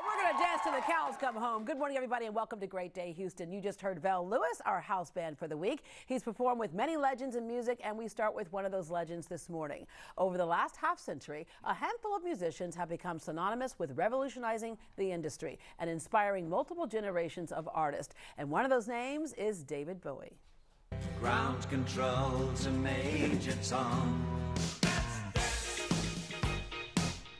We're going to dance till the cows come home. Good morning, everybody, and welcome to Great Day Houston. You just heard Vel Lewis, our house band for the week. He's performed with many legends in music, and we start with one of those legends this morning. Over the last half century, a handful of musicians have become synonymous with revolutionizing the industry and inspiring multiple generations of artists. And one of those names is David Bowie. Ground control's a major tom.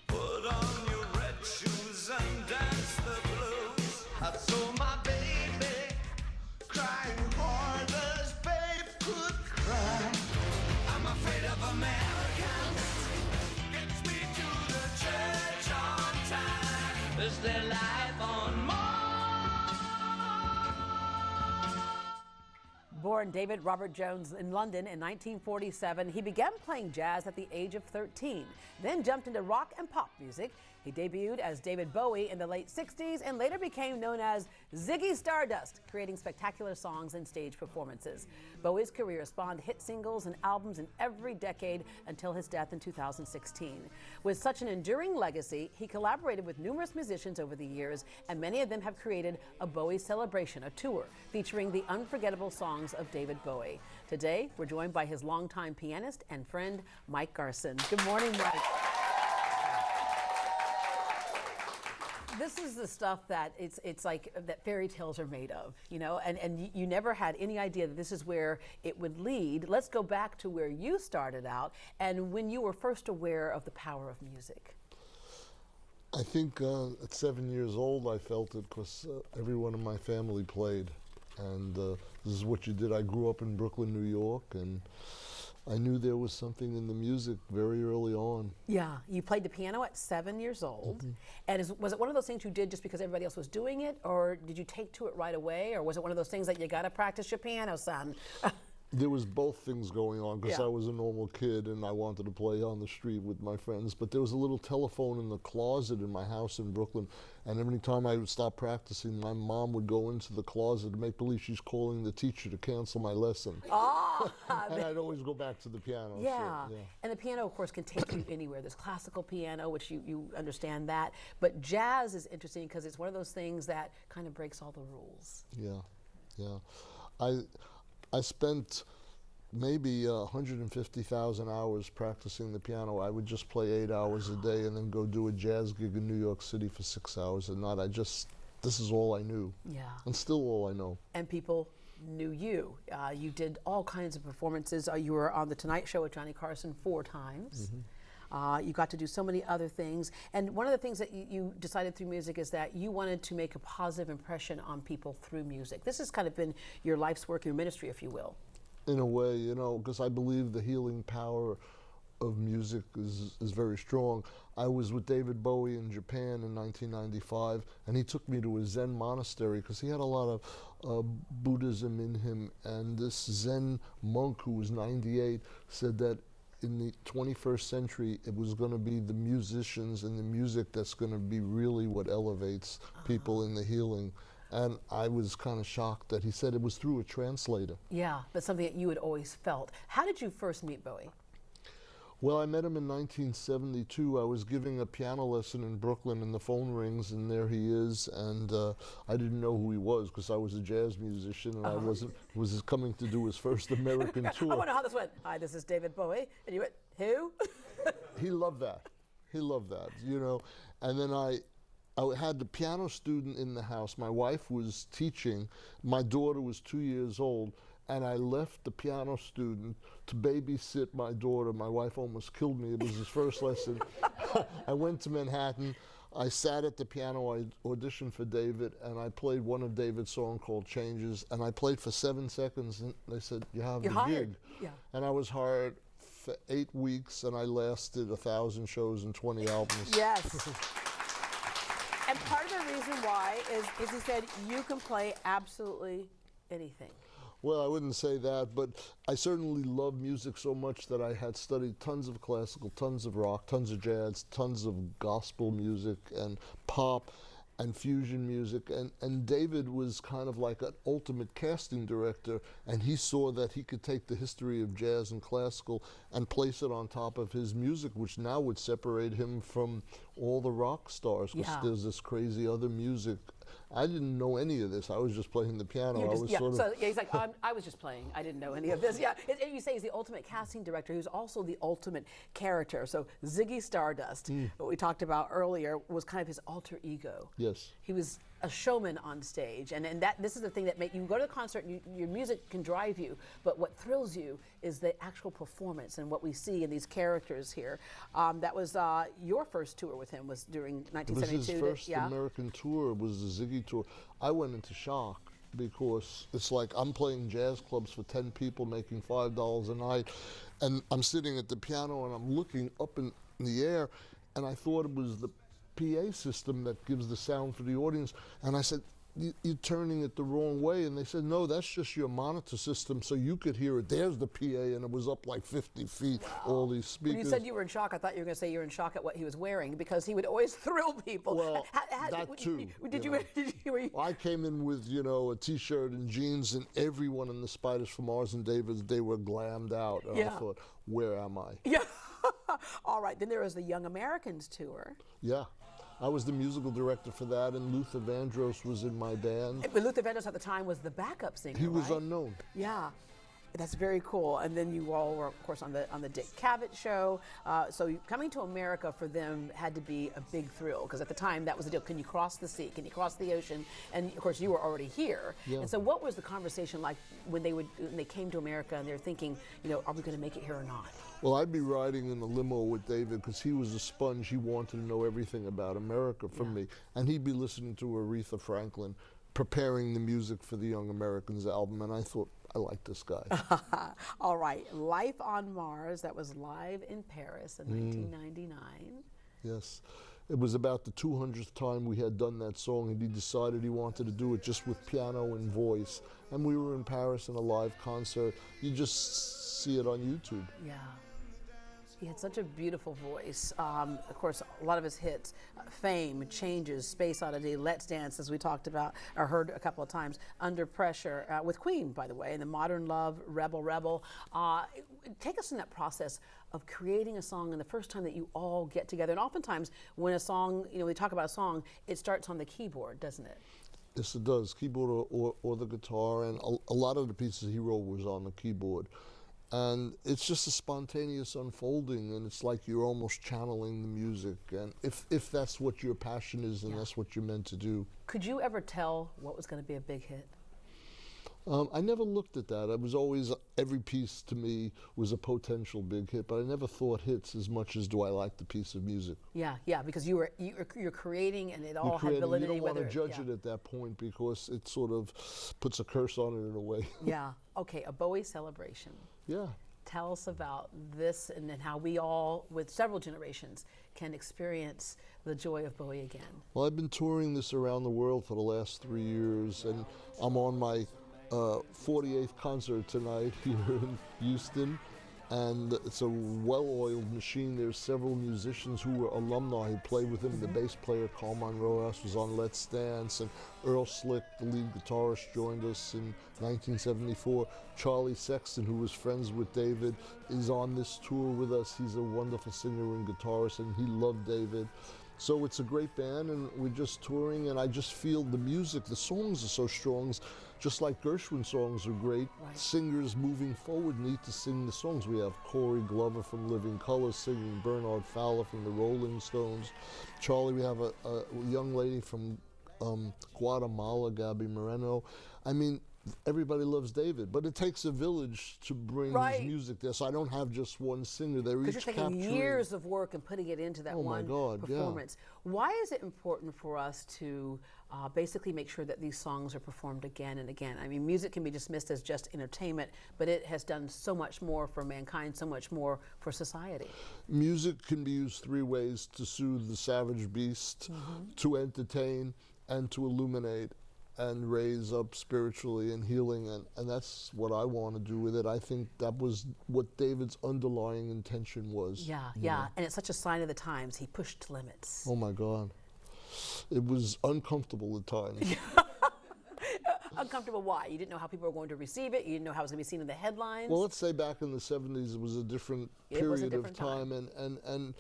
Put on your red shoes and dance the blues. I saw my baby crying hard as babe could cry. I'm afraid of Americans. Gets me to the church on time. Is there life on Mars? Born David Robert Jones in London in 1947, he began playing jazz at the age of 13, then jumped into rock and pop music. He debuted as David Bowie in the late 60s and later became known as Ziggy Stardust, creating spectacular songs and stage performances. Bowie's career spawned hit singles and albums in every decade until his death in 2016. With such an enduring legacy, he collaborated with numerous musicians over the years, and many of them have created a Bowie Celebration, a tour featuring the unforgettable songs of David Bowie. Today, we're joined by his longtime pianist and friend, Mike Garson. Good morning, Mike. This is the stuff that it's like that fairy tales are made of, you know, and you never had any idea that this is where it would lead. Let's go back to where you started out and when you were first aware of the power of music. I think at 7 years old I felt it because everyone in my family played, and this is what you did. I grew up in Brooklyn, New York, and I knew there was something in the music very early on. Yeah, you played the piano at 7 years old. Mm-hmm. And was it one of those things you did just because everybody else was doing it, or did you take to it right away, or was it one of those things that you got to practice your piano, son? There was both things going on because Yeah. I was a normal kid and I wanted to play on the street with my friends. But there was a little telephone in the closet in my house in Brooklyn, and every time I would stop practicing, my mom would go into the closet and make believe she's calling the teacher to cancel my lesson. Oh, And I'd always go back to the piano. yeah. So, yeah. And the piano, of course, can take you anywhere. There's classical piano, which you understand that. But jazz is interesting because it's one of those things that kind of breaks all the rules. Yeah, yeah. I spent maybe 150,000 hours practicing the piano. I would just play 8 hours a day and then go do a jazz gig in New York City for 6 hours a night. This is all I knew. Yeah. And still all I know. And people knew you. You did all kinds of performances. You were on The Tonight Show with Johnny Carson 4 times. Mm-hmm. You got to do so many other things. And one of the things that you decided through music is that you wanted to make a positive impression on people through music. This has kind of been your life's work, your ministry, if you will. In a way, you know, because I believe the healing power of music is very strong. I was with David Bowie in Japan in 1995, and he took me to a Zen monastery because he had a lot of Buddhism in him. And this Zen monk, who was 98, said that in the 21st century, it was going to be the musicians and the music that's going to be really what elevates people in the healing. And I was kind of shocked that he said it was through a translator. Yeah, but something that you had always felt. How did you first meet Bowie? Well, I met him in 1972. I was giving a piano lesson in Brooklyn, and the phone rings, and there he is. And I didn't know who he was because I was a jazz musician, and I was coming to do his first American tour. I wonder how this went. Hi, this is David Bowie. And you went, who? He loved that. He loved that, you know. And then I had the piano student in the house. My wife was teaching. My daughter was 2 years old. And I left the piano student to babysit my daughter. My wife almost killed me. It was his first lesson. I went to Manhattan. I sat at the piano. I auditioned for David, and I played one of David's songs called Changes. And I played for 7 seconds, and they said, "You have the gig." Yeah. And I was hired for 8 weeks, and I lasted 1,000 shows and 20 albums. Yes. And part of the reason why is he said you can play absolutely anything. Well, I wouldn't say that, but I certainly love music so much that I had studied tons of classical, tons of rock, tons of jazz, tons of gospel music and pop. and fusion music. And David was kind of like an ultimate casting director, and he saw that he could take the history of jazz and classical and place it on top of his music, which now would separate him from all the rock stars, because there's this crazy other music. I didn't know any of this. I was just playing the piano. I was sort of so he's like, I was just playing. I didn't know any of this. Yeah, and you say he's the ultimate casting director. Who's also the ultimate character. So Ziggy Stardust, what we talked about earlier, was kind of his alter ego. Yes. He was a showman on stage, and this is the thing that you can go to the concert and your music can drive you, but what thrills you is the actual performance and what we see in these characters here. That was your first tour with him, was during 1972. It was his first American tour. It was the Ziggy Tour. I went into shock, because it's like I'm playing jazz clubs for 10 people making $5 a night, and I'm sitting at the piano and I'm looking up in the air, and I thought it was the PA system that gives the sound for the audience, and I said, you're turning it the wrong way. And they said, no, that's just your monitor system, so you could hear it. There's the PA, and it was up like 50 feet, all these speakers. When you said you were in shock, I thought you were going to say you were in shock at what he was wearing, because he would always thrill people. Well, that too. I came in with, a T-shirt and jeans, and everyone in the Spiders from Mars and Davids, they were glammed out. And I thought, where am I? Yeah. All right, then there was the Young Americans tour. Yeah. I was the musical director for that, and Luther Vandross was in my band. But Luther Vandross at the time was the backup singer, He was unknown. Yeah. That's very cool. And then you all were, of course, on the Dick Cavett show. So coming to America for them had to be a big thrill, because at the time that was the deal. Can you cross the sea? Can you cross the ocean? And of course, you were already here. Yeah. And so, what was the conversation like when they came to America and they're thinking, are we going to make it here or not? Well, I'd be riding in the limo with David, because he was a sponge. He wanted to know everything about America from me, and he'd be listening to Aretha Franklin, preparing the music for the Young Americans album, and I thought, I like this guy. All right, Life on Mars, that was live in Paris in 1999. Yes. It was about the 200th time we had done that song, and he decided he wanted to do it just with piano and voice. And we were in Paris in a live concert. You just see it on YouTube. Yeah. He had such a beautiful voice. Of course, a lot of his hits, Fame, Changes, Space Oddity, Let's Dance, as we talked about, or heard a couple of times, Under Pressure, with Queen, by the way, and the Modern Love, Rebel Rebel. Take us in that process of creating a song and the first time that you all get together. And oftentimes, when a song, we talk about a song, it starts on the keyboard, doesn't it? Yes, it does, keyboard or the guitar, and a lot of the pieces he wrote was on the keyboard. And it's just a spontaneous unfolding, and it's like you're almost channeling the music. And if that's what your passion is, and that's what you're meant to do. Could you ever tell what was going to be a big hit? I never looked at that. It was always, every piece to me was a potential big hit, but I never thought hits as much as do I like the piece of music. Yeah, because you're creating, and it all had validity. You don't want to judge it at that point, because it sort of puts a curse on it in a way. Yeah. Okay, a Bowie Celebration. Yeah. Tell us about this, and then how we all, with several generations, can experience the joy of Bowie again. Well, I've been touring this around the world for the last 3 years, and I'm on my 48th concert tonight here in Houston, and it's a well-oiled machine. There's several musicians who were alumni who played with him. The bass player, Carl Monroe, was on Let's Dance, and Earl Slick, the lead guitarist, joined us in 1974. Charlie Sexton, who was friends with David, is on this tour with us. He's a wonderful singer and guitarist, and he loved David. So it's a great band, and we're just touring, and I just feel the music, the songs are so strong. Just like Gershwin songs are great, singers moving forward need to sing the songs. We have Corey Glover from Living Colour singing, Bernard Fowler from the Rolling Stones. Charlie, we have a young lady from Guatemala, Gabby Moreno. I mean, everybody loves David, but it takes a village to bring his music there. So I don't have just one singer. They're each capturing. Because you're taking years of work and putting it into that one performance. Yeah. Why is it important for us to basically make sure that these songs are performed again and again? I mean, music can be dismissed as just entertainment, but it has done so much more for mankind, so much more for society. Music can be used 3 ways: to soothe the savage beast, to entertain, and to illuminate and raise up spiritually and healing, and that's what I want to do with it. I think that was what David's underlying intention was. Yeah, and it's such a sign of the times. He pushed limits. Oh my God. It was uncomfortable at times. Uncomfortable, why? You didn't know how people were going to receive it? You didn't know how it was going to be seen in the headlines? Well, let's say back in the 70s, it was a different period of time, and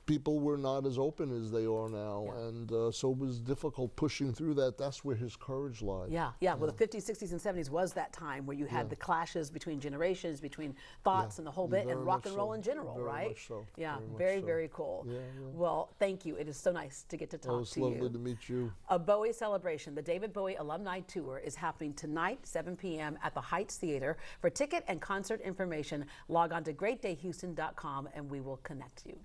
people were not as open as they are now, and so it was difficult pushing through that. That's where his courage lied. Yeah. Well, the 50s, 60s, and 70s was that time where you had the clashes between generations, between thoughts and the whole bit, and rock and roll in general, very right? Much so. Yeah, Very, very cool. Yeah. Well, thank you. It is so nice to get to talk It's to you. lovely to meet you. A Bowie Celebration, the David Bowie Alumni Tour, is happening tonight, 7 p.m. at the Heights Theater. For ticket and concert information, log on to greatdayhouston.com and we will connect you.